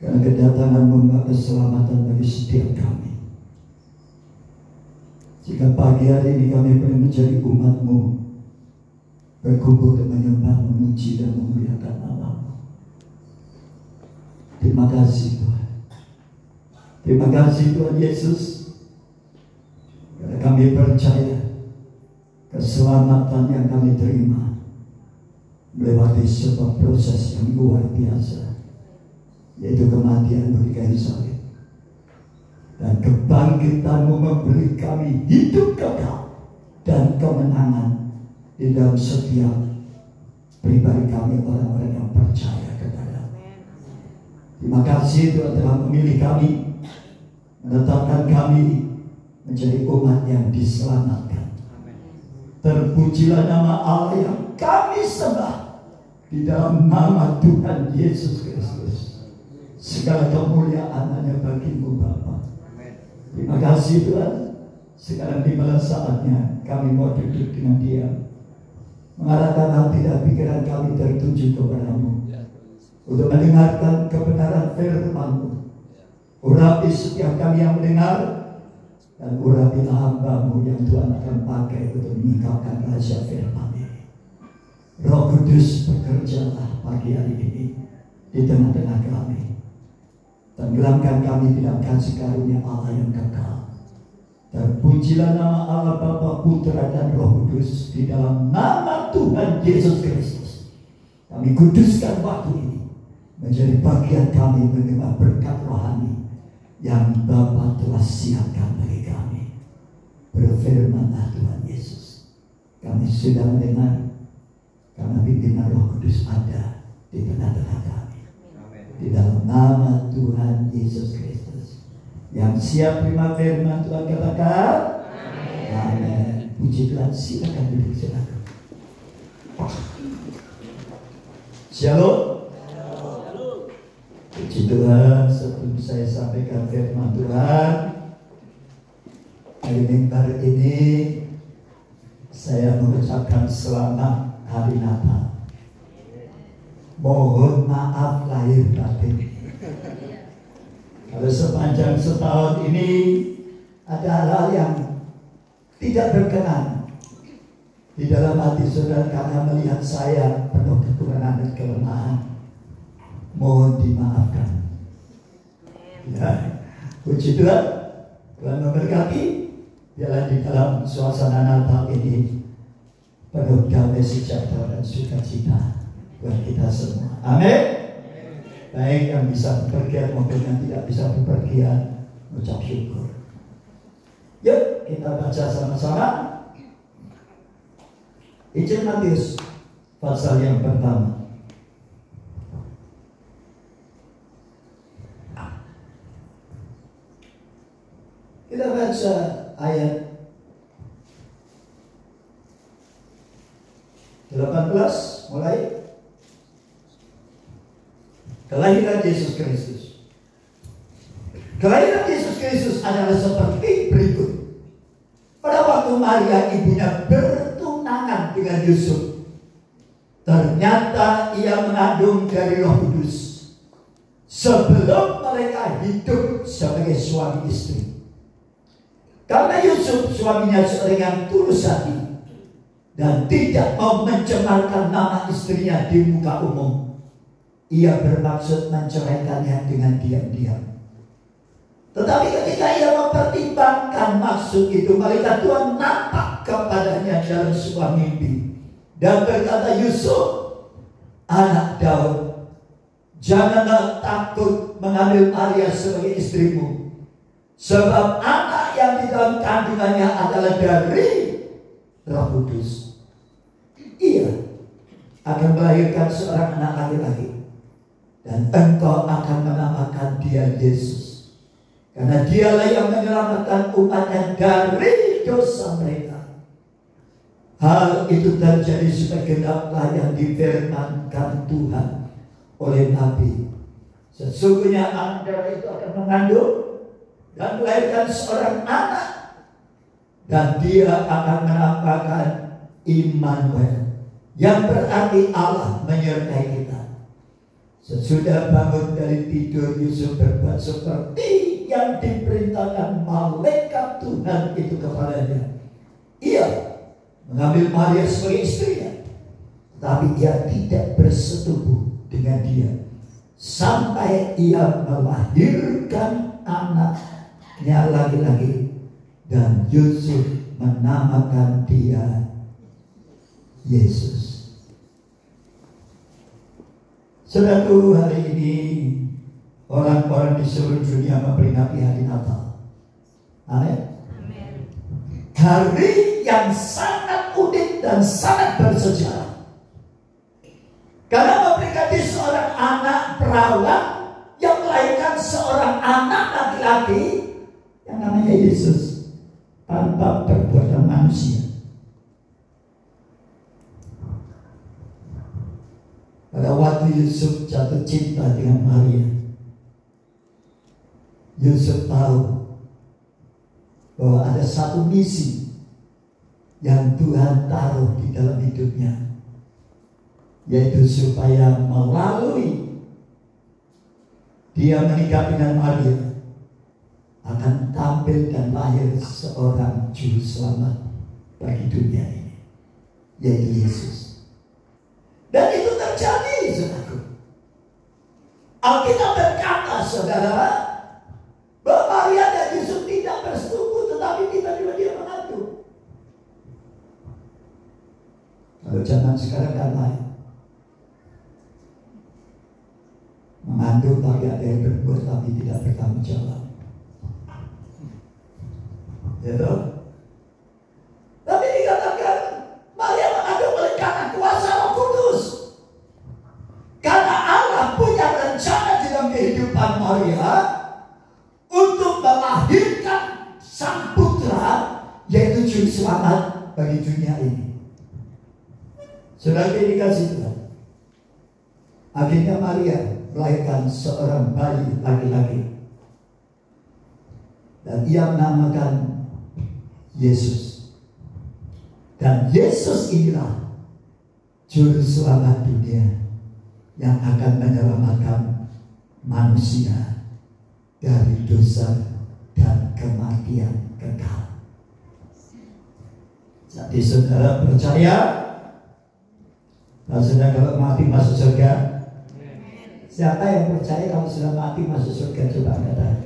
Karena kedatangan membawa keselamatan bagi setiap kami. Jika pagi hari ini kami boleh menjadi umat-Mu, berkumpul dan menyembah, memuji dan memuliakan nama-Mu. Terima kasih Tuhan. Terima kasih Tuhan Yesus. Karena kami percaya keselamatan yang kami terima melewati sebuah proses yang luar biasa, yaitu kematian di kayu salib. Dan kebangkitan-Mu memberi kami hidup kekal dan kemenangan di dalam setiap pribadi kami, orang-orang yang percaya kepada-Mu. Terima kasih Tuhan telah memilih kami, menetapkan kami menjadi umat yang diselamatkan. Terpujilah nama Allah yang kami sembah di dalam nama Tuhan Yesus Kristus. Segala kemuliaan hanya bagi-Mu Bapa. Terima kasih Tuhan. Sekarang tiba saatnya kami mau duduk dengan diam, mengarahkan hati dan pikiran kami tertuju kepada-Mu, untuk mendengarkan kebenaran firman-Mu. Urapi setiap kami yang mendengar, dan urapilah hamba-Mu yang Tuhan akan pakai untuk mengungkapkan rahasia firman ini. Roh Kudus, bekerjalah pagi hari ini di tengah-tengah kami. Tenggelamkan kami di dalam kasih karunia Allah yang kekal. Terpujilah nama Allah Bapa, Putra dan Roh Kudus di dalam nama Tuhan Yesus Kristus. Kami kuduskan waktu ini menjadi bagian kami menerima berkat rohani yang Bapa telah siapkan bagi kami. Berfirmanlah Tuhan Yesus. Kami sudah mendengar, karena pimpinan Roh Kudus ada di tengah-tengah kami. Di dalam nama Tuhan Yesus Kristus yang siap terima firman Tuhan, katakan amin. Puji Tuhan. Silakan duduk, silakan. Shalom. Puji Tuhan. Sebelum saya sampaikan firman Tuhan dari mimbar ini, saya mengucapkan selamat hari Natal. Mohon maaf lahir batin. Kalau sepanjang setahun ini ada hal yang tidak berkenan di dalam hati saudara karena melihat saya penuh kekurangan dan kelemahan, mohon dimaafkan. Ya, puji Tuhan. Tuhan memberkati. Biarlah di dalam suasana Natal ini penuh damai, sejahtera dan sukacita buat kita semua. Amin. Baik yang bisa bepergian maupun yang tidak bisa bepergian, ucap syukur. Yuk kita baca sama-sama Injil Matius pasal yang pertama. Kita baca ayat 18 mulai. Kelahiran Yesus Kristus. Kelahiran Yesus Kristus adalah seperti berikut. Pada waktu Maria ibunya bertunangan dengan Yusuf, ternyata ia mengandung dari Roh Kudus sebelum mereka hidup sebagai suami istri. Karena Yusuf suaminya seorang yang tulus hati dan tidak mau mencemarkan nama istrinya di muka umum, ia bermaksud menceraikannya dengan diam-diam. Tetapi ketika ia mempertimbangkan maksud itu, malaikat Tuhan nampak kepadanya dalam sebuah mimpi dan berkata, Yusuf, anak Daud, janganlah takut mengambil Maria sebagai istrimu, sebab anak yang di dalam kandungannya adalah dari Roh Kudus. Ia akan melahirkan seorang anak laki-laki, dan engkau akan menamakan dia Yesus, karena dialah yang menyelamatkan umatnya dari dosa mereka. Hal itu terjadi supaya genaplah yang difirmankan Tuhan oleh Nabi. Sesungguhnya Anda itu akan mengandung dan melahirkan seorang anak, dan dia akan menampakkan Immanuel, yang berarti Allah menyertai kita. Sesudah bangun dari tidur, Yusuf berbuat seperti yang diperintahkan malaikat Tuhan itu kepadanya. Ia mengambil Maria sebagai istrinya, tapi ia tidak bersetubuh dengan dia sampai ia melahirkan anaknya laki-laki, dan Yusuf menamakan dia Yesus. Saudaraku, hari ini orang-orang di seluruh dunia memperingati hari Natal. Amin. Hari yang sangat unik dan sangat bersejarah, karena memperingati seorang anak perawan yang melahirkan seorang anak laki-laki yang namanya Yesus tanpa perbuatan manusia. Pada waktu Yusuf jatuh cinta dengan Maria, Yusuf tahu bahwa ada satu misi yang Tuhan taruh di dalam hidupnya, yaitu supaya melalui dia menikah dengan Maria akan tampil dan lahir seorang juru selamat bagi dunia ini, yaitu Yesus. Dan itu terjadi, saudaraku. Alkitab berkata, saudara, bahwa Maria dan Yusuf tidak bersetubuh, tetapi tiba-tiba dia mengandung. Kalau zaman sekarang kan lain. Mengandung tapi ada yang berbuat tapi tidak bertanggung jawab. Ya toh? Tapi dikatakan Maria mengandung oleh karena kuasa Roh Kudus. Karena Allah punya rencana dalam kehidupan Maria untuk melahirkan sang putra, yaitu juru selamat bagi dunia ini. Saudara dikasih Tuhan, akhirnya Maria melahirkan seorang bayi laki-laki, dan ia menamakan Yesus. Dan Yesus inilah juru selamat dunia yang akan menyelamatkan manusia dari dosa dan kematian kekal. Jadi saudara percaya kalau sudah kalau mati masuk surga? Siapa yang percaya kalau sudah mati masuk surga? Coba angkat tangan.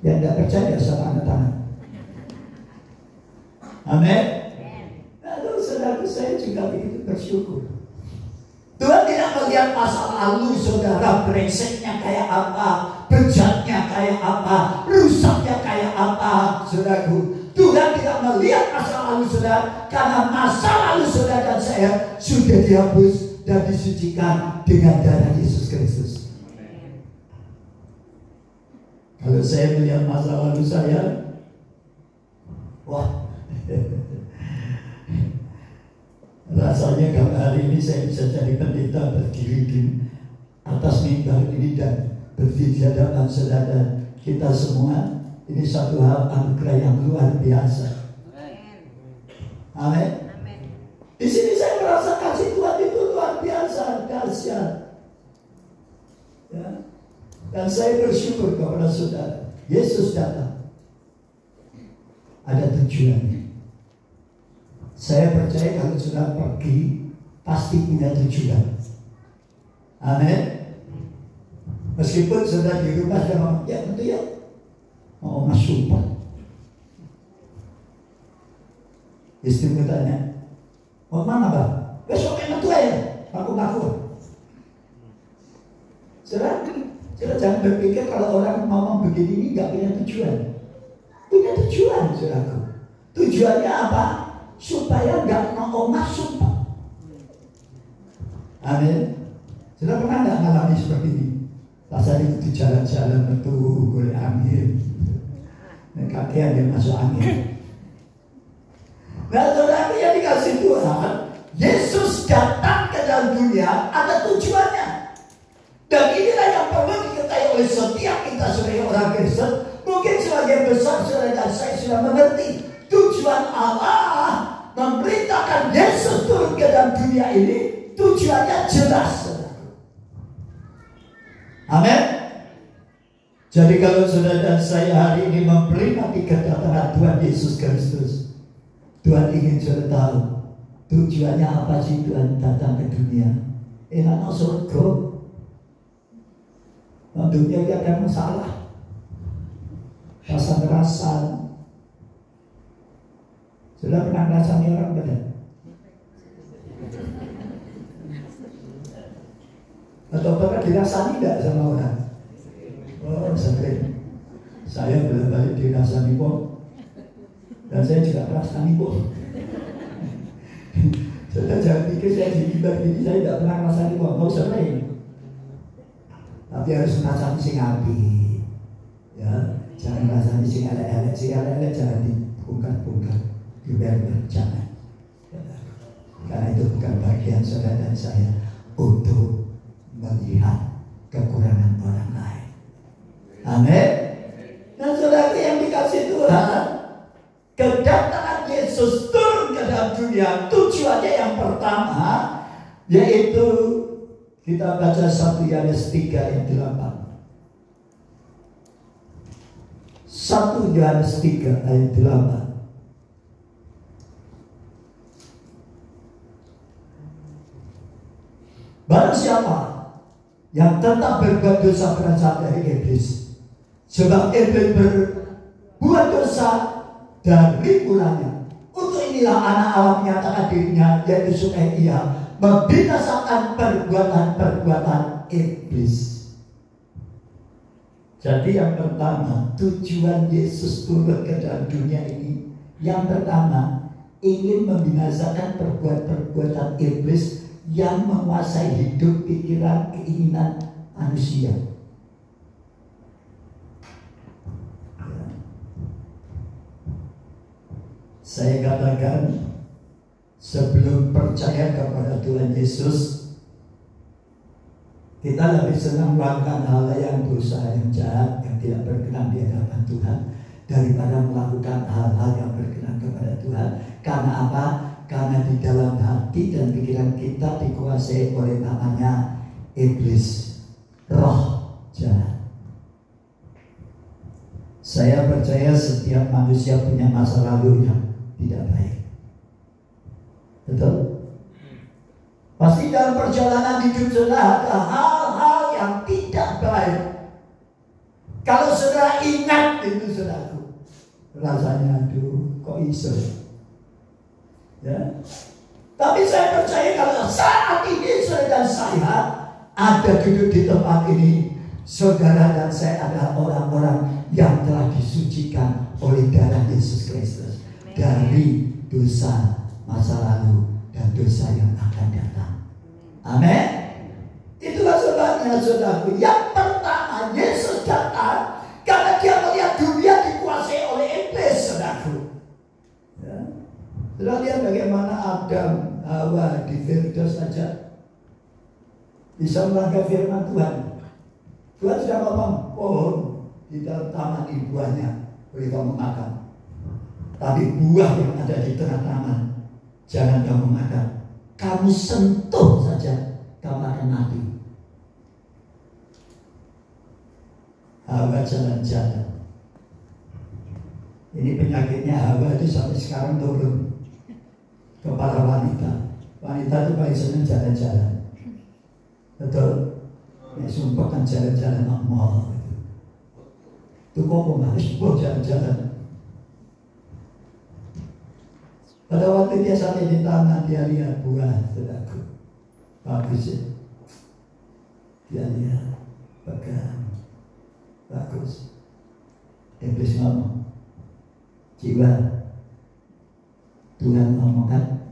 Yang tidak percaya sama angkat tangan. Amin. Lalu saudara, saya juga begitu bersyukur. Tuhan tidak melihat masa lalu saudara brengseknya kayak apa, bejatnya kayak apa, rusaknya kayak apa, saudaraku. Tuhan tidak melihat masa lalu saudara, karena masa lalu saudara dan saya sudah dihapus dan disucikan dengan darah Yesus Kristus. Kalau saya melihat masa lalu saya, wah, rasanya kalau hari ini saya bisa jadi pendeta berdiri di atas mimbar ini dan berdiri di hadapan saudara kita semua. Ini satu hal anugerah yang luar biasa. Amin. Di sini saya merasa kasih Tuhan itu luar biasa, dahsyat. Ya. Dan saya bersyukur kepada saudara. Yesus datang, ada tujuannya. Saya percaya kalau sudah pergi pasti punya tujuan. Amin. Meskipun sudah di rumah sudah ngomong, ya tentu ya mau masuk. Istrimu tanya, mau mana Bang? Besok enak tuh ya, aku. Sudah jangan berpikir kalau orang ngomong begini ini nggak punya tujuan. Punya tujuan, saudaraku. Tujuannya apa? Supaya nggak mau masuk. Amin. Sudah pernah nggak ngalami seperti ini? Rasanya itu jalan-jalan betul oleh angin. Kakian yang masuk angin. Nah, saudara yang dikasih Tuhan, Yesus datang ke dalam dunia ada tujuannya. Dan inilah yang perlu diketahui oleh setiap kita sebagai orang Kristen. Mungkin sebagian besar saudara dan saya sudah mengerti tujuan Allah memberitakan Yesus turun ke dalam dunia ini. Tujuannya jelas, saudara. Amin. Jadi kalau saudara dan saya hari ini memperingati kedatangan Tuhan Yesus Kristus, Tuhan ingin saudara tahu tujuannya apa sih Tuhan datang ke dunia. Enak surga. Dunia dia akan masalah, rasa-rasan. Sudah pernah rasanya orang benar? Atau pernah dirasani tidak sama orang? Oh, sering. Saya belum balik dirasani kok. Dan saya juga rasani kok. Sudah jangan pikir saya digibar gini, saya tidak pernah rasani kok. Mau sering. Tapi harus rasani sing api. Ya, jangan rasani sing elek-elek, jangan dibongkar-bongkar. Jangan. Karena itu bukan bagian saudara dan saya untuk melihat kekurangan orang lain. Amin. Dan saudara yang dikasih Tuhan, kedatangan Yesus turun ke dalam dunia, tujuannya yang pertama yaitu kita baca 1 Yohanes 3 ayat 8. 1 Yohanes 3 ayat 8. Barang siapa yang tetap berbuat dosa berasal dari iblis, sebab iblis berbuat dosa dari mulanya. Untuk inilah anak Allah menyatakan dirinya, yaitu supaya ia membinasakan perbuatan-perbuatan iblis. Jadi yang pertama, tujuan Yesus turun ke dalam dunia ini, yang pertama ingin membinasakan perbuatan-perbuatan iblis yang menguasai hidup, pikiran, keinginan manusia. Saya katakan, sebelum percaya kepada Tuhan Yesus, kita lebih senang melakukan hal yang dosa, yang jahat, yang tidak berkenan di hadapan Tuhan, daripada melakukan hal-hal yang berkenan kepada Tuhan. Karena apa? Karena di dalam hati dan pikiran kita dikuasai oleh namanya iblis, roh jahat. Saya percaya setiap manusia punya masa lalu yang tidak baik. Betul? Pasti dalam perjalanan hidup saudara ada hal-hal yang tidak baik. Kalau saudara ingat itu saudaraku, rasanya aduh kok iso. Ya. Tapi saya percaya kalau saat ini saudara dan saya ada duduk di tempat ini, saudara dan saya adalah orang-orang yang telah disucikan oleh darah Yesus Kristus dari dosa masa lalu dan dosa yang akan datang. Amin. Itulah sebabnya saudaraku, yang pertama Yesus datang karena dia melihat dunia dikuasai oleh iblis, saudaraku. Ya. Sudah lihat bagaimana Adam, Hawa di Firdaus saja bisa melanggar firman Tuhan. Tuhan sudah ngomong, pohon di dalam taman ini buahnya boleh kamu makan, tapi buah yang ada di tengah taman jangan kamu makan. Kamu sentuh saja, kamu akan mati. Hawa jalan-jalan. Ini penyakitnya Hawa itu sampai sekarang turun ke para wanita. Wanita itu paling senang jalan-jalan. Betul? Ya sumpah kan jalan-jalan ke mall. Itu kok harus jalan-jalan. Pada waktu dia sampai di taman, dia lihat buah, saudaraku. Bagus ya. Dia lihat, pegang. Bagus. Iblis ngomong, jiwa, Tuhan ngomong kan,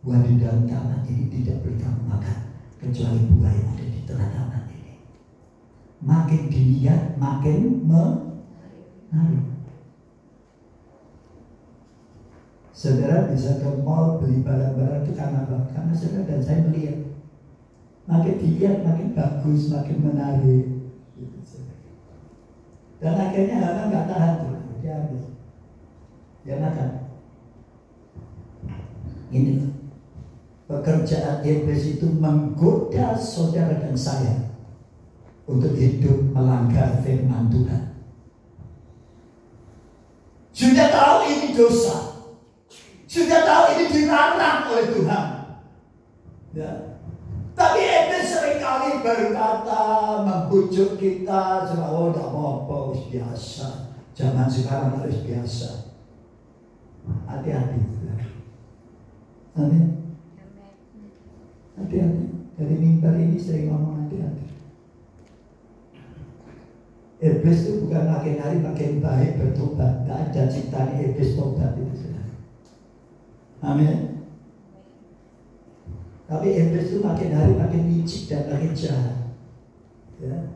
buah di dalam taman ini tidak boleh kamu makan, kecuali buah yang ada di tengah taman ini. Makin dilihat, makin menarik. Saudara bisa ke mall beli barang-barang itu karena apa? Karena saudara dan saya melihat, makin dilihat makin bagus, makin menarik. Dan akhirnya Hawa nggak tahan tuh, dia habis, dia makan. Ini pekerjaan iblis itu menggoda saudara dan saya untuk hidup melanggar firman Tuhan. Sudah tahu ini dosa, sudah tahu ini dilarang oleh Tuhan, ya. Tapi iblis seringkali berkata, membujuk kita, oh tidak apa-apa, biasa. Zaman sekarang harus biasa. Hati-hati. Amin. Hati-hati. Dari mimbar ini sering ngomong hati-hati. Iblis itu bukan makin hari makin baik bertobat. Tidak ada ciptaan iblis tobat itu. Amin. Tapi iblis itu makin hari makin licik dan makin jahat, ya.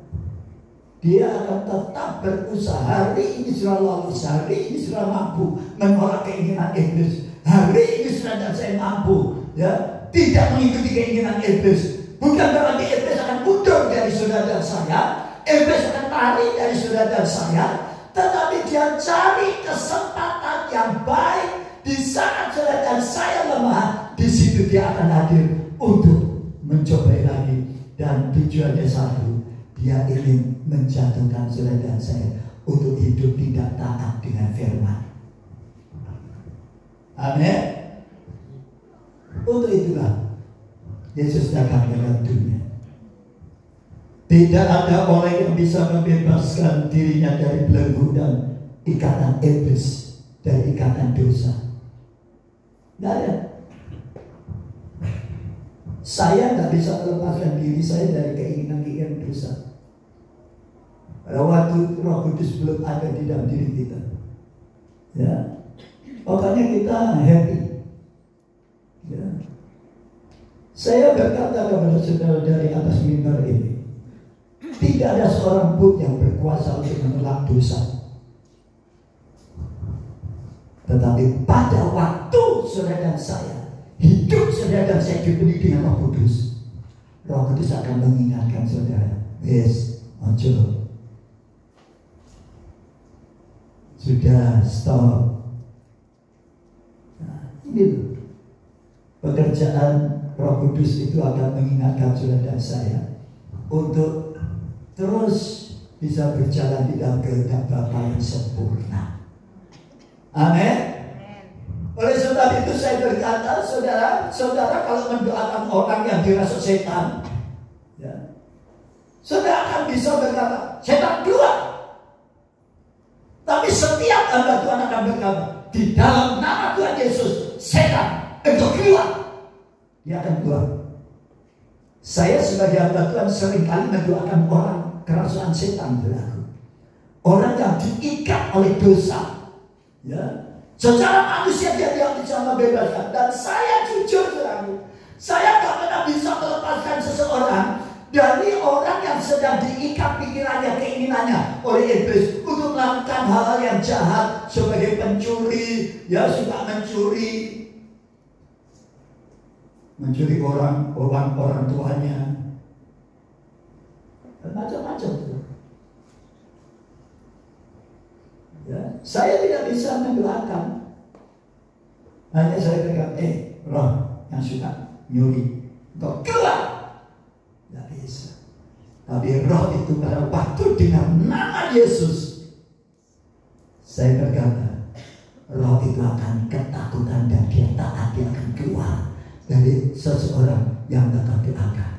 Dia akan tetap berusaha. Hari ini sudah lolos, hari ini sudah mampu menolak keinginan iblis. Hari ini sudah dan saya mampu, ya, tidak mengikuti keinginan iblis. Bukan berarti iblis akan mundur dari saudara dan saya, iblis akan lari dari saudara dan saya, tetapi dia cari kesempatan yang baik. Di saat saudara dan saya lemah, di situ dia akan hadir untuk mencoba lagi. Dan tujuannya satu, dia ingin menjatuhkan saudara dan saya untuk hidup tidak taat dengan firman. Amin. Untuk itulah Yesus datang dalam dunia. Tidak ada orang yang bisa membebaskan dirinya dari belenggu dan ikatan iblis, dari ikatan dosa. Tidak ada. Saya tidak bisa melepaskan diri saya dari keinginan-keinginan dosa. Pada waktu Roh Kudus belum ada di dalam diri kita, ya, makanya kita happy, ya. Saya berkata kepada saudara dari atas mimbar ini, tidak ada seorang pun yang berkuasa untuk menolak dosa. Tetapi pada waktu saudara dan saya hidup, saudara dan saya dipenuhi dengan Roh Kudus, Roh Kudus akan mengingatkan saudara, yes, ojo, sudah stop. Nah, ini loh, pekerjaan Roh Kudus itu akan mengingatkan saudara dan saya untuk terus bisa berjalan di dalam kehendak Bapa yang sempurna. Amin. Oleh sebab itu saya berkata, saudara kalau mendoakan orang yang dirasuk setan, ya, saudara akan bisa berkata, setan keluar. Tapi setiap hamba Tuhan akan berkata, di dalam nama Tuhan Yesus, setan engkau keluar. Dia akan keluar. Saya sebagai hamba Tuhan seringkali mendoakan orang kerasukan setan berlaku. Orang yang diikat oleh dosa, ya, secara manusia dia tidak bisa membebaskan. Dan saya jujur berlaku, saya tak pernah bisa melepaskan seseorang dari orang yang sedang diikat pikirannya, keinginannya oleh iblis untuk melakukan hal-hal yang jahat sebagai pencuri, ya, suka mencuri orang tuanya, dan macam-macam. Ya, saya tidak bisa mendoakan. Hanya saya berkata, roh yang suka nyuri, kau keluar. Tidak bisa. Tapi roh itu pada waktu dengan nama Yesus, saya berkata, roh itu akan ketakutan dan dia taat, dia akan keluar dari seseorang yang tak doakan.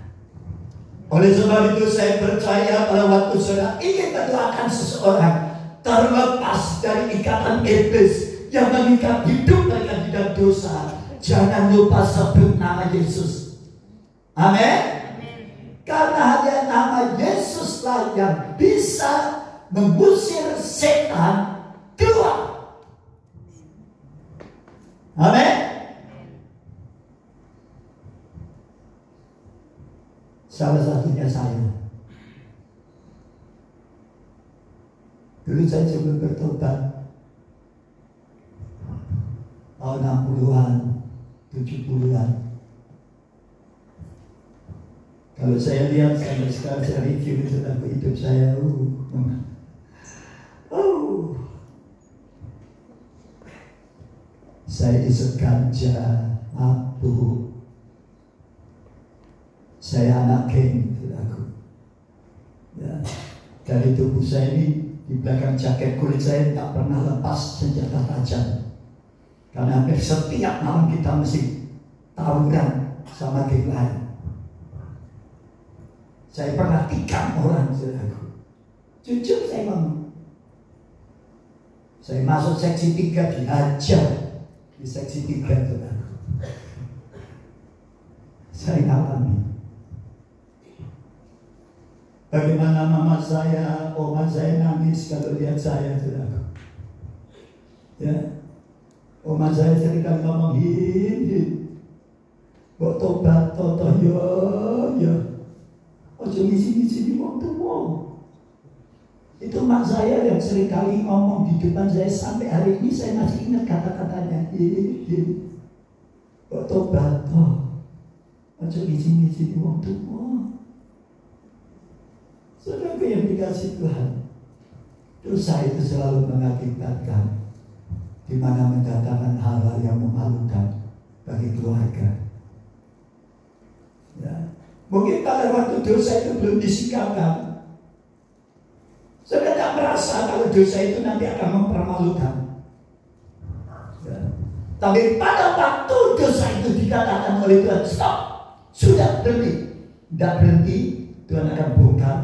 Oleh sebab itu saya percaya pada waktu saudara ingin mendoakan seseorang terlepas dari ikatan iblis yang mengikat hidup mereka di dalam dosa, jangan lupa sebut nama Yesus. Amin. Karena hanya nama Yesuslah yang bisa mengusir setan keluar. Amin. Salah satunya saya. Dulu saya sebelum bertobat tahun 60-an, 70-an. Kalau saya lihat sampai sekarang, saya review tentang hidup saya, saya isep ganja, mabuk, saya anak geng, saudaraku. Ya, dari tubuh saya ini, di belakang jaket kulit saya tak pernah lepas senjata tajam. Karena hampir setiap malam kita mesti tawuran sama geng lain. Saya pernah tikam orang, saudaraku. Jujur saya ngomong. Saya masuk seksi 3 dihajar di seksi 3, saudaraku. Saya ngalami. Bagaimana mama saya, oma saya nangis kalau lihat saya, saudaraku. Ya, oma saya sering kali ngomong, hin, kok tobat, totoh, ya. Ojo ngisi-ngisi di waktu mau. Itu mak saya yang sering kali ngomong di depan saya, sampai hari ini saya masih ingat kata-katanya. Kok tobat, toh. Ojo ngisi-ngisi di waktu mau. Saudaraku yang dikasih Tuhan, dosa itu selalu mengakibatkan, di mana mendatangkan hal-hal yang memalukan bagi keluarga. Ya. Mungkin pada waktu dosa itu belum disikapkan, saudara tak merasa kalau dosa itu nanti akan mempermalukan. Ya. Tapi pada waktu dosa itu dikatakan oleh Tuhan, stop, sudah berhenti. Tidak berhenti, Tuhan akan bongkar,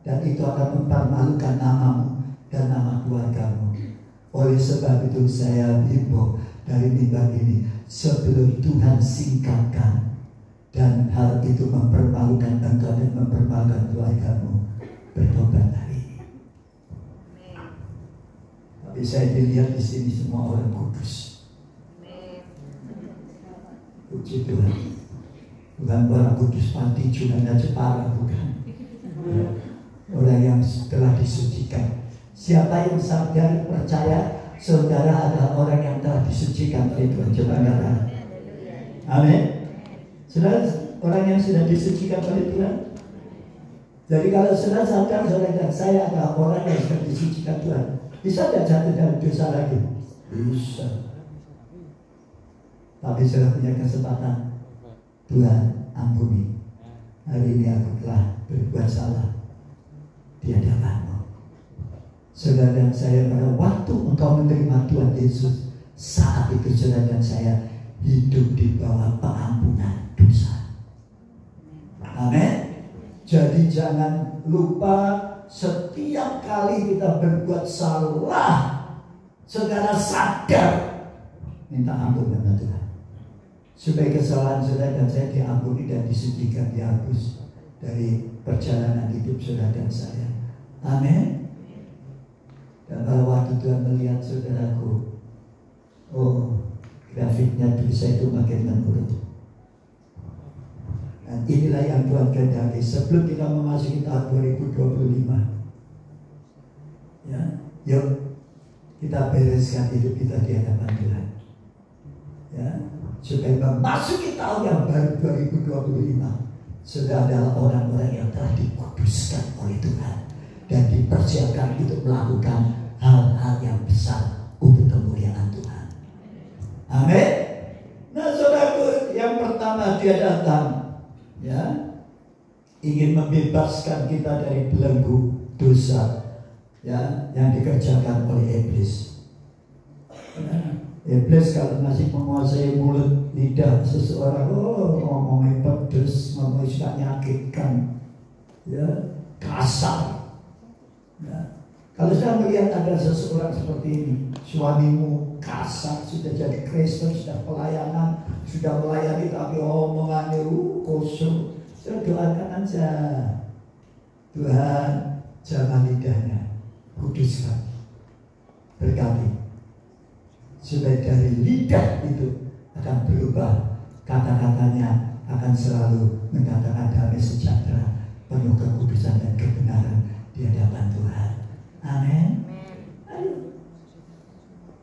dan itu akan mempermalukan namamu dan nama keluargamu. Oleh sebab itu saya himbau dari mimbar ini, sebelum Tuhan singkapkan dan hal itu mempermalukan engkau dan mempermalukan keluargamu, bertobat hari ini. Tapi saya dilihat di sini semua orang kudus. Puji Tuhan. Bukan orang kudus mati juga Jepara, bukan. Orang yang telah disucikan. Siapa yang sadar percaya saudara adalah orang yang telah disucikan oleh Tuhan? Coba katakan. Amin. Saudara, orang yang sudah disucikan oleh Tuhan. Jadi kalau saudara sadar saudara, saya adalah orang yang sudah disucikan Tuhan, bisa tidak jatuh dalam dosa lagi? Bisa. Tapi saudara punya kesempatan. Tuhan ampuni, hari ini aku telah berbuat salah di hadapan-Mu. Saudara dan saya, pada waktu engkau menerima Tuhan Yesus, saat itu saudara dan saya hidup di bawah pengampunan dosa. Amin. Jadi jangan lupa, setiap kali kita berbuat salah, saudara sadar, minta ampun kepada Tuhan, supaya kesalahan saudara dan saya diampuni dan disucikan, dihapus dari perjalanan hidup saudara dan saya. Amin. Dan pada waktu Tuhan melihat saudaraku, oh, grafiknya dosa itu makin menurun. Dan inilah yang Tuhan kehendaki sebelum kita memasuki tahun 2025. Ya, yuk kita bereskan hidup kita di hadapan Tuhan. Ya, supaya memasuki tahun yang baru 2025 sudah adalah orang-orang yang telah dikuduskan oleh Tuhan dan dipersiapkan untuk melakukan hal-hal yang besar untuk kemuliaan Tuhan. Amin. Nah, saudaraku, yang pertama dia datang, ya, ingin membebaskan kita dari belenggu dosa, ya, yang dikerjakan oleh iblis. Ya, iblis kalau masih menguasai mulut lidah seseorang, oh, ngomongnya pedes, ngomongnya suka nyakitkan, ya, kasar. Ya. Kalau saya melihat ada seseorang seperti ini, suamimu kasar, sudah jadi Kristen, sudah pelayanan, sudah melayani, tapi omongannya kosong, saya doakan aja, Tuhan jaga lidahnya, kuduskan, berkati, supaya dari lidah itu akan berubah, kata-katanya akan selalu mendatangkan damai sejahtera, penuh kekudusan dan kebenaran di hadapan Tuhan. Amin. Ayo.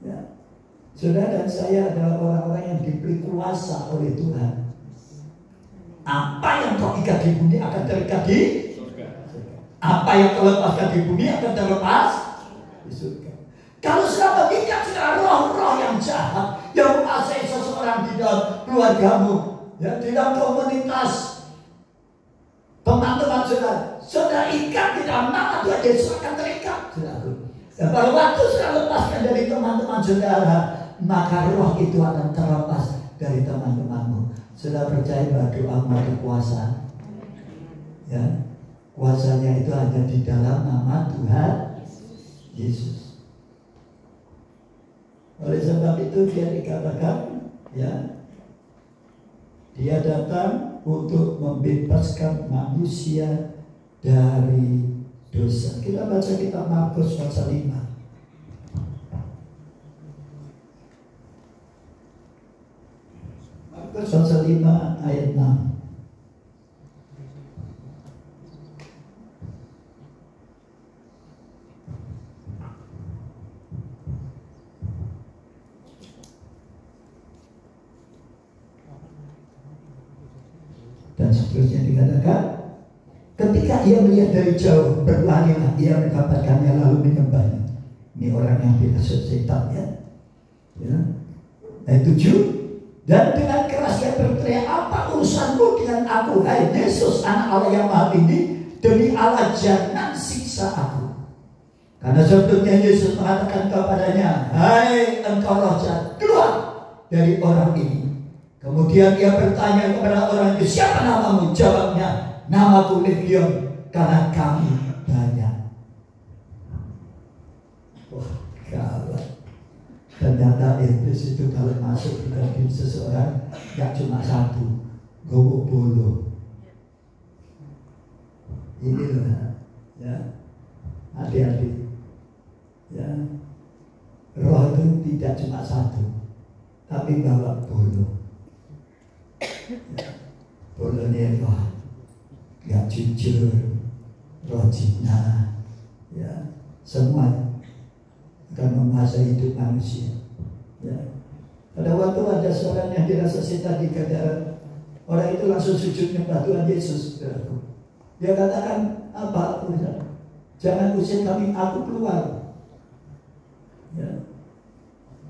Ya. Saudara dan saya adalah orang-orang yang diberi kuasa oleh Tuhan. Apa yang kau ikat di bumi akan terikat di surga. Apa yang kau lepaskan di bumi akan terlepas di surga. Kalau sudah mengikat segala roh-roh yang jahat yang menguasai seseorang di dalam keluargamu, ya, di dalam komunitas, Teman-teman saudara, saudara ikat di dalam nama Tuhan Yesus akan terikat, saudaraku. Dan pada waktu saudara lepaskan dari teman-teman saudara, maka roh itu akan terlepas dari teman-temanmu. Saudara percaya bahwa doamu ada kuasa? Ya, kuasanya itu hanya di dalam nama Tuhan Yesus. Oleh sebab itu dia dikatakan, ya, dia datang untuk membebaskan manusia dari dosa. Kita baca kitab Markus pasal 5. Markus pasal 5 ayat 6. Dan seterusnya dikatakan, ketika ia melihat dari jauh, berlarilah ia mendapatkannya lalu menyembahnya. Ini orang yang dirasuk setan, ya. Ayat 7. Dan dengan keras ia berteriak, apa urusanmu dengan aku, hai Yesus anak Allah yang maha tinggi? Demi Allah jangan siksa aku. Karena sebelumnya Yesus mengatakan kepadanya, hai engkau roh jahat, keluar dari orang ini. Kemudian dia bertanya kepada orang itu, siapa namamu? Jawabnya, namaku Legion, karena kami banyak. Wah, gawat. Ternyata iblis itu kalau masuk di dalam seseorang, gak cuma satu, gowo bolo. Ini loh, ya, adik-adik, ya, roh itu tidak cuma satu, tapi bawa bolo. Ya, bolonya roh gak jujur, roh zina, ya, semua akan menguasai hidup manusia. Ya. Pada waktu ada seorang yang dirasa setan dikatakan, orang itu langsung sujud nyembah Tuhan Yesus. Dia katakan, apa urusan? Jangan usir kami, aku keluar. Ya.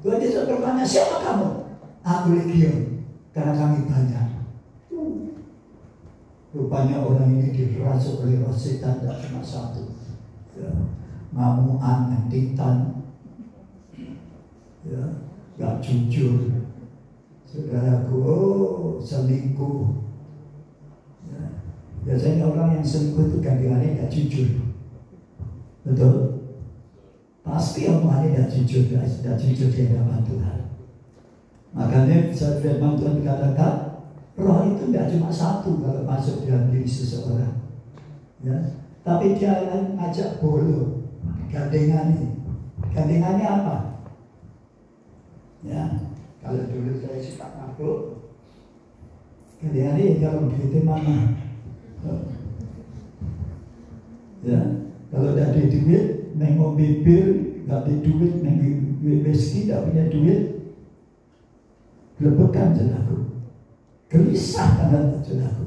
Tuhan Yesus bertanya, siapa kamu? Aku Legion, karena kami banyak. Rupanya orang ini dirasuk oleh roh setan, tidak cuma satu, ya, ngamuan, ngentitan, ya, gak jujur, saudaraku, selingkuh. Ya. Biasanya orang yang selingkuh itu gantiannya gak jujur, betul? Pasti omongannya gak jujur, gak jujur di hadapan Tuhan. Makanya firman Tuhan dikatakan, roh itu tidak cuma satu kalau masuk dalam diri seseorang, ya. Tapi dia ngajak bolo, gandengannya. Gandengannya apa? Ya, kalau dulu saya suka mabuk, gandengannya kalau duitnya mana? Ya, kalau tidak ada duit, nengok bibir, nggak ada duit, nengok whisky, nggak punya duit, gelebekan jenakku. Gelisah banget saudaraku.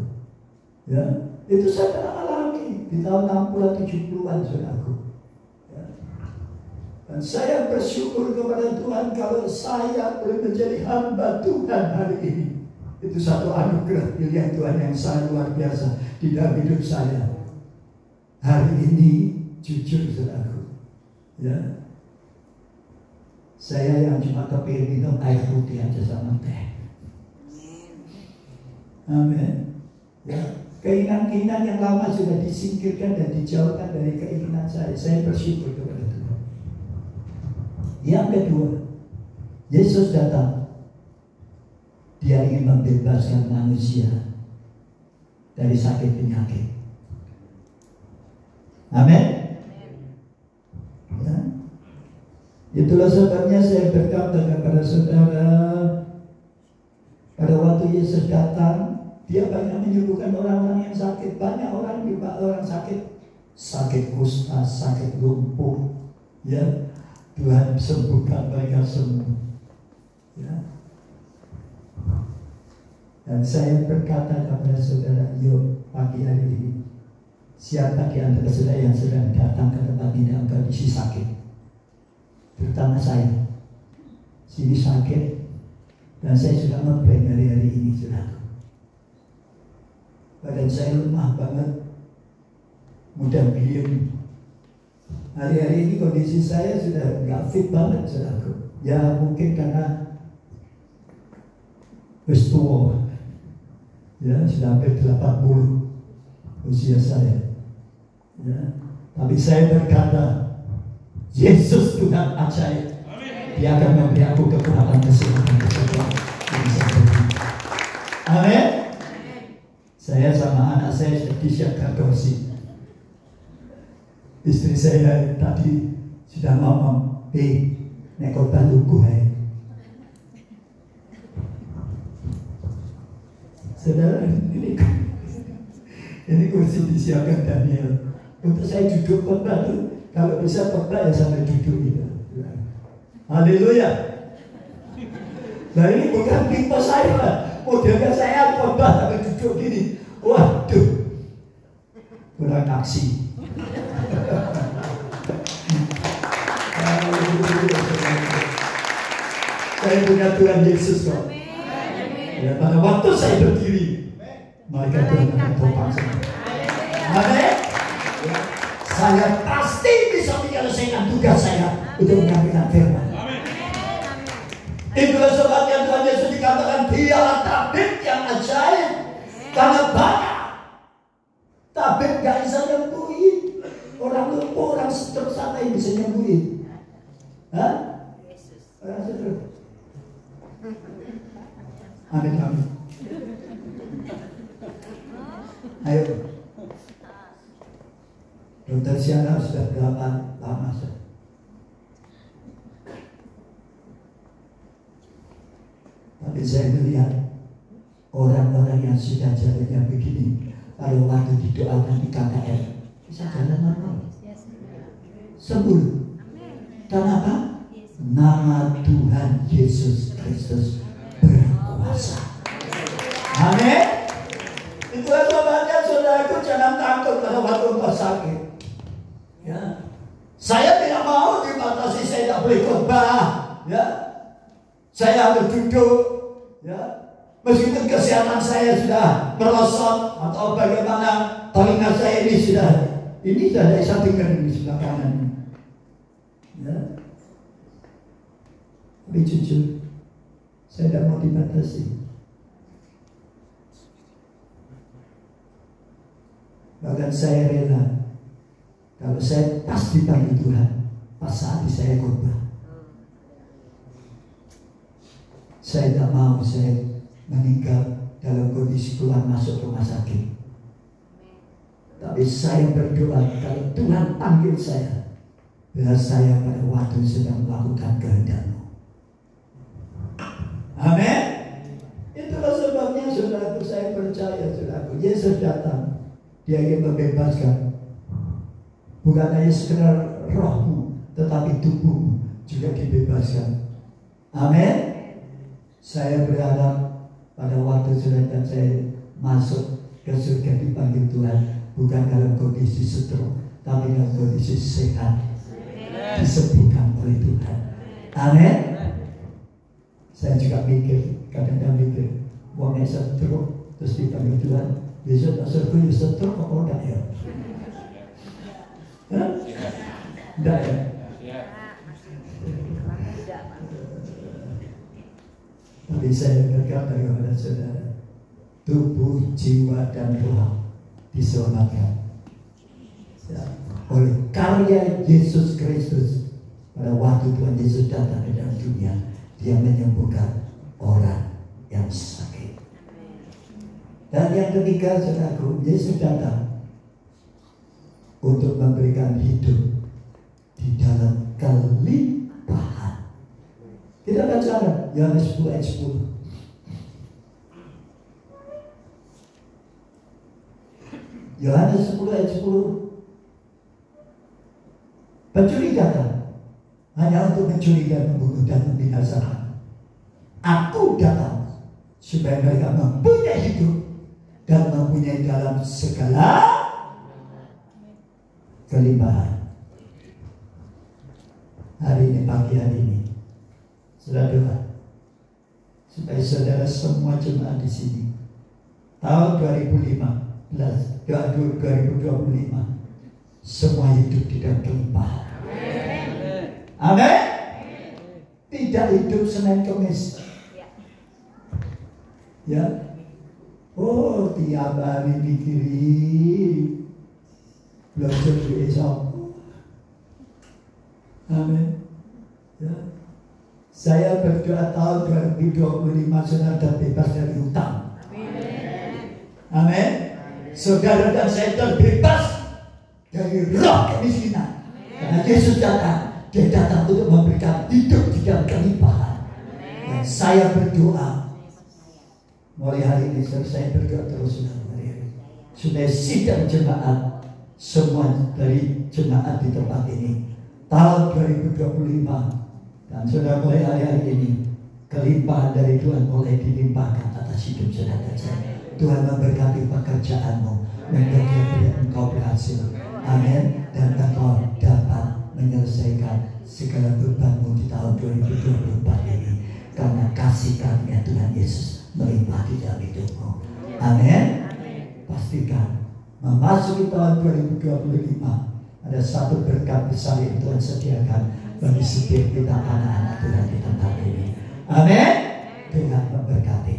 Ya, itu saya pernah alami di tahun 60-an 70-an saudaraku. Ya. Dan saya bersyukur kepada Tuhan kalau saya boleh menjadi hamba Tuhan hari ini. Itu satu anugerah pilihan Tuhan yang sangat luar biasa di dalam hidup saya. Hari ini jujur saudaraku. Ya. Saya yang cuma kepingin minum air putih aja sama teh. Amin. Ya, keinginan-keinginan yang lama sudah disingkirkan dan dijauhkan dari keinginan saya. Saya bersyukur kepada Tuhan. Yang kedua, Yesus datang. Dia ingin membebaskan manusia dari sakit penyakit. Amin. Ya. Itulah sebabnya saya berkata kepada saudara, pada waktu Yesus datang, dia banyak menyembuhkan orang-orang yang sakit. Banyak orang sakit kusta, sakit lumpuh. Ya, Tuhan sembuhkan mereka semua. Ya. Dan saya berkata kepada saudara, yuk pagi hari ini, siapa di antara saudara yang sedang datang ke tempat ini dalam kondisi sakit? Terutama saya, sini sakit, dan saya sudah ngebank hari-hari ini, saudara. Badan saya lemah banget, mudah-mudahan hari-hari ini kondisi saya sudah nggak fit banget, saudaraku. Ya mungkin karena wis tua, ya sudah hampir 80 usia saya. Ya, tapi saya berkata, Yesus Tuhan ajaib. Dia akan memberi aku kekuatan kesehatan. Amin. Saya sama anak saya sudah disiapkan dosis. Istri saya tadi sudah ngomong, nek korban lugu hai. Saudara, ini kursi disiapkan Daniel. Untuk saya duduk khotbah tuh, kalau bisa khotbah ya sampai duduk gitu. Haleluya. Nah ini bukan tipe saya, modelnya saya khotbah sampai duduk gini. Waduh, kurang aksi. Saya punya Tuhan Yesus kok. Ya, pada waktu saya berdiri, mereka akan topang saya. Amin. Saya pasti bisa menyelesaikan tugas saya untuk menyampaikan firman. Itulah sebabnya Tuhan Yesus dikatakan dialah tabib yang ajaib, karena banyak tabib gak bisa nyembuhin. Orang lumpuh, orang stroke, siapa yang bisa nyembuhin? Hah? Orang stroke. Amin, amin. Ayo. Dokter Siana sudah berapa lama? Tapi saya melihat orang-orang yang sudah jalannya begini, kalau waktu didoakan di KKR bisa jalan normal, sembuh. Kenapa? Nama Tuhan Yesus Kristus berkuasa. Amin. Itulah sebabnya saudaraku, jangan takut pada waktu engkau sakit. Ya, saya tidak mau dibatasi, saya tidak boleh khotbah. Ya, saya harus duduk. Ya, meskipun kesehatan saya sudah merosot atau bagaimana, telinga saya ini sudah saya dengar di sebelah kanan. Ya, tapi jujur, saya tidak mau dibatasi. Bahkan saya rela kalau saya pas dipanggil Tuhan, pas saat saya khotbah, saya tidak mau saya meninggal dalam kondisi keluar masuk rumah sakit. Tapi saya berdoa kalau Tuhan panggil saya, bila saya pada waktu sedang melakukan kehendak-Mu. Amin. Itulah sebabnya saudaraku, saya percaya saudaraku, Yesus datang, Dia ingin membebaskan. Bukan hanya sekedar rohmu, tetapi tubuhmu juga dibebaskan. Amin. Saya berharap pada waktu sudah saya masuk ke surga dipanggil Tuhan, bukan dalam kondisi stroke, tapi dalam kondisi sehat, disembuhkan oleh Tuhan. Amin. Saya juga kadang-kadang mikir, uangnya stroke terus dipanggil Tuhan, besok tak surga ya stroke kok enggak ya? Enggak ya? Tapi saya berkata kepada saudara, tubuh, jiwa, dan roh diselamatkan ya, oleh karya Yesus Kristus. Pada waktu Tuhan Yesus datang ke dalam dunia, Dia menyembuhkan orang yang sakit. Dan yang ketiga, saudaraku, Yesus datang untuk memberikan hidup di dalam kelimpahan. Kita baca Yohanes 10 ayat 10. Yohanes 10 ayat 10. Pencuri datang hanya untuk mencuri dan membunuh dan membinasakan. Aku datang supaya mereka mempunyai hidup dan mempunyai dalam segala kelimpahan. Hari ini, pagi hari ini, saudara doa supaya saudara semua jemaat di sini tahun 2025 semua hidup tidak kelimpahan. Amin. Tidak hidup Senin Kemis. Ya. Oh, tiap hari mikirin belajar di esok. Amin. Ya. Saya berdoa tahun 2025 saudara bebas dari hutang. Amin. Saudara dan saya terbebas dari roh kemiskinan. Karena Yesus datang, Dia datang untuk memberikan hidup di dalam kelimpahan. Dan saya berdoa mulai hari ini, saya berdoa terus supaya sidang jemaat semua dari jemaat di tempat ini tahun 2025 dan sudah mulai hari-hari ini kelimpahan dari Tuhan mulai dilimpahkan atas hidup saudara saya. Tuhan memberkati pekerjaanmu, memberkati engkau berhasil. Amin. Dan engkau dapat menyelesaikan segala bebanmu di tahun 2024 ini karena kasih karunia Tuhan Yesus melimpah di dalam hidupmu. Amin. Pastikan memasuki tahun 2025 ada satu berkat besar yang Tuhan sediakan bagi setiap kita anak-anak Tuhan di tempat ini. Amin. Dengan memberkati.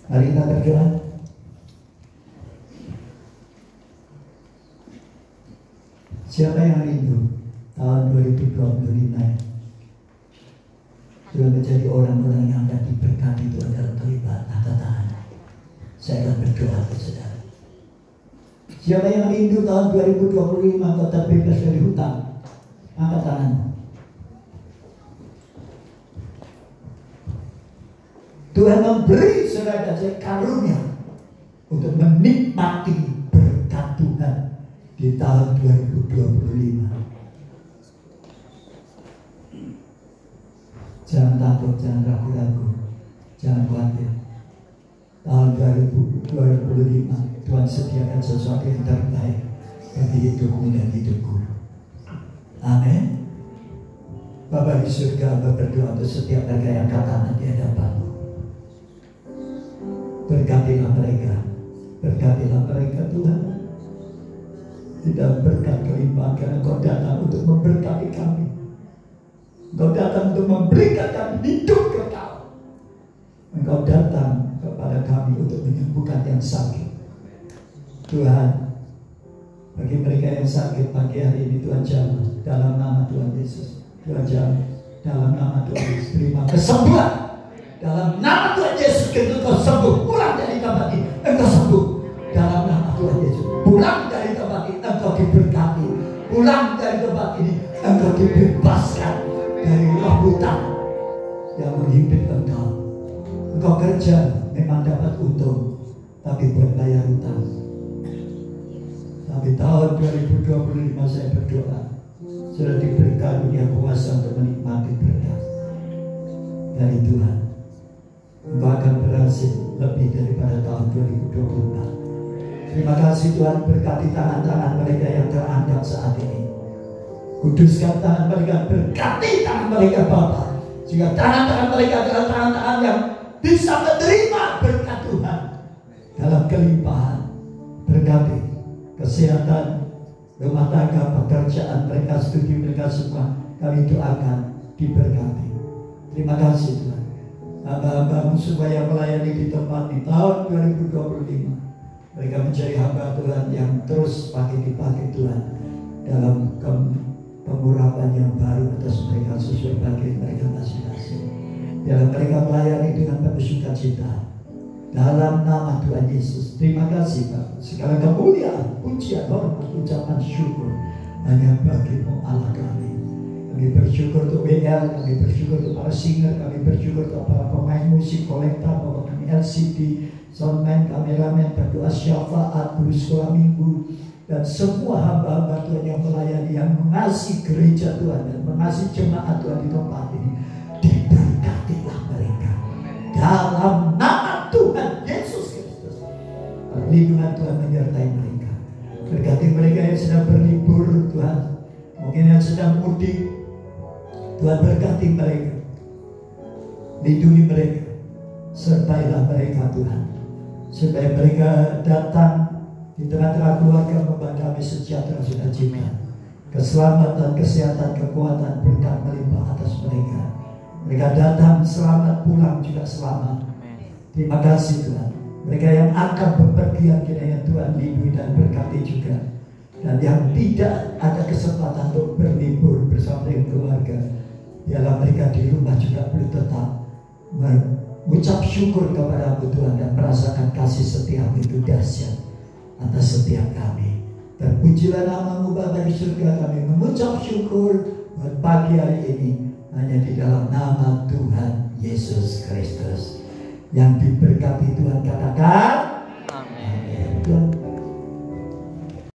Mari kita berdoa. Siapa yang rindu tahun 2025 sudah menjadi orang-orang yang akan diberkati Tuhan dalam kelimpahan? Angkat tangan. Saya akan berdoa ke saudara. Siapa yang rindu tahun 2025 tetap bebas dari hutang? Angkat tangan. Tuhan memberi saudara saya karunia untuk menikmati berkat Tuhan di tahun 2025. Jangan takut, jangan ragu-ragu, jangan khawatir. Tahun 2025 Tuhan sediakan sesuatu yang terbaik bagi hidupmu dan hidupku. Amin. Bapa di surga, Bapa berdoa untuk setiap mereka yang katakan di hadapanmu. Berkatilah mereka Tuhan. Tidak berkat kelimpahan karena Engkau datang untuk memberkati kami. Engkau datang untuk memberikan kami hidup kekal. Engkau datang kepada kami untuk menyembuhkan yang sakit. Tuhan, bagi mereka yang sakit pagi hari ini Tuhan jamah dalam nama Tuhan Yesus. Tuhan jamah dalam nama Tuhan Yesus. Terima kesembuhan dalam nama Tuhan Yesus. Engkau sembuh, pulang dari tempat ini. Engkau sembuh dalam nama Tuhan Yesus. Pulang dari tempat ini, engkau diberkati. Pulang dari tempat ini, engkau dibebaskan dari roh hutang yang menghimpit engkau. Engkau kerja memang dapat untung, tapi buat bayar hutang. Tapi tahun 2025 saya berdoa sudah diberikan dunia kuasa untuk menikmati berkat dari Tuhan. Engkau akan berhasil lebih daripada tahun 2024. Terima kasih Tuhan, berkati tangan-tangan mereka yang terangkat saat ini. Kuduskan tangan mereka, berkati tangan mereka Bapa. Sehingga tangan-tangan mereka adalah tangan-tangan yang bisa menerima berkat Tuhan dalam kelimpahan. Berkati kesehatan, rumah tangga, pekerjaan mereka, studi mereka semua kami doakan diberkati. Terima kasih Tuhan. Hamba-hambamu semua yang melayani di tempat di tahun 2025. Mereka menjadi hamba Tuhan yang terus dipakai Tuhan dalam pengurapan yang baru atas mereka sesuai bagian mereka masing-masing. Dalam mereka melayani dengan penuh sukacita. Dalam nama Tuhan Yesus. Terima kasih Bapak. Segala kemuliaan, pujian, hormat, ucapan syukur hanya bagi-Mu Allah kami. Kami bersyukur untuk WL, kami bersyukur untuk para singer, kami bersyukur untuk para pemain musik, kolektor, Bapak kami LCD, soundman, kameramen, berdoa syafaat, guru sekolah minggu, dan semua hamba-hamba Tuhan yang melayani, yang mengasihi gereja Tuhan dan mengasihi jemaat Tuhan di tempat ini. Diberkatilah mereka dalam nama Tuhan Yesus Kristus. Perlindungan Tuhan menyertai mereka. Berkati mereka yang sedang berlibur Tuhan, mungkin yang sedang mudik, Tuhan berkati mereka, lindungi mereka, sertailah mereka Tuhan, supaya mereka datang Di tengah-tengah keluarga membuat kami sejahtera sukacita. Keselamatan, kesehatan, kekuatan, berkat melimpah atas mereka. Mereka datang selamat, pulang juga selamat. Terima kasih Tuhan. Mereka yang akan bepergian kiranya Tuhan lindungi dan berkati juga. Dan yang tidak ada kesempatan untuk berlibur bersama dengan keluarga, biarlah mereka di rumah juga boleh tetap mengucap syukur kepada-Mu Tuhan dan merasakan kasih setiap itu dahsyat atas setiap kami. Terpujilah nama-Mu Bapa di surga, kami mengucap syukur buat pagi hari ini hanya di dalam nama Tuhan Yesus Kristus. Yang diberkati Tuhan katakan